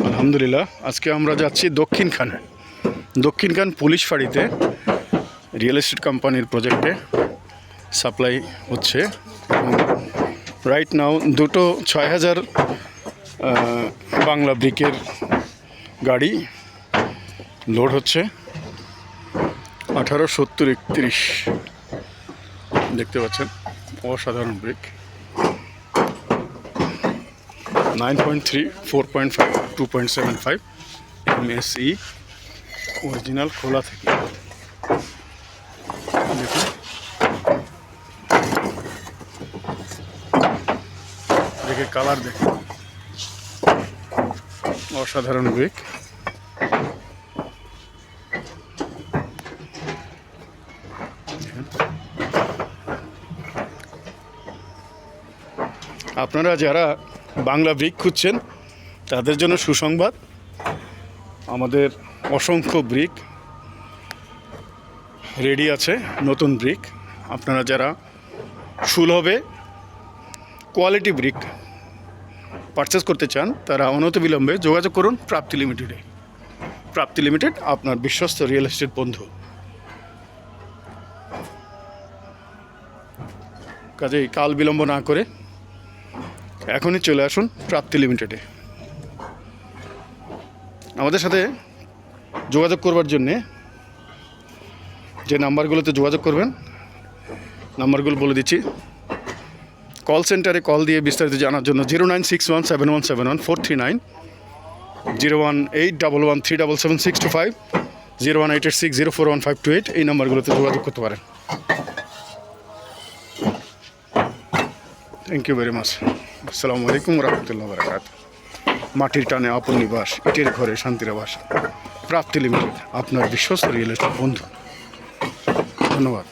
আলহামদুলিল্লাহ, আজকে আমরা যাচ্ছি দক্ষিণখান পুলিশ ফাঁড়িতে রিয়েল এস্টেট কোম্পানির প্রজেক্টে সাপ্লাই হচ্ছে। রাইট নাও দুটো ৬,০০০ বাংলা ব্রিকের গাড়ি লোড হচ্ছে। 1870-31 দেখতে পাচ্ছেন, অসাধারণ ব্রিক। 9.3, 4.5, 2.75 MSE অরিজিনাল খোলা থেকে। দেখুন, দেখে কালার দেখুন, অসাধারণ ব্রিক। আপনারা যারা বাংলা ব্রিক খুঁজছেন তাদের জন্য সুসংবাদ, আমাদের অসংখ্য ব্রিক রেডি আছে, নতুন ব্রিক। আপনারা যারা সুলভে কোয়ালিটি ব্রিক পারচেস করতে চান তারা অনতিবিলম্বে যোগাযোগ করুন প্রাপ্তি লিমিটেডে। প্রাপ্তি লিমিটেড আপনার বিশ্বস্ত রিয়েল এস্টেট বন্ধু। কাজেই কাল বিলম্ব না করে এখনই চলে আসুন প্রাপ্তি লিমিটেডে। আমাদের সাথে যোগাযোগ করবার জন্যে যে নাম্বারগুলোতে যোগাযোগ করবেন, নাম্বারগুলো বলে দিচ্ছি। কল সেন্টারে কল দিয়ে বিস্তারিত জানার জন্য 096171714139, 01811377625, 01886041528 এই নাম্বারগুলোতে যোগাযোগ করতে পারেন। Thank you very much. আসসালামু আলাইকুম রহমতুল্লাহ বারাকাতুহু। মাটির টানে আপন নিবাস, ইটের ঘরে শান্তির আবাস। প্রাপ্তি লিমিটেড আপনার বিশ্বস্ত রিয়েল এস্টেট বন্ধু। ধন্যবাদ।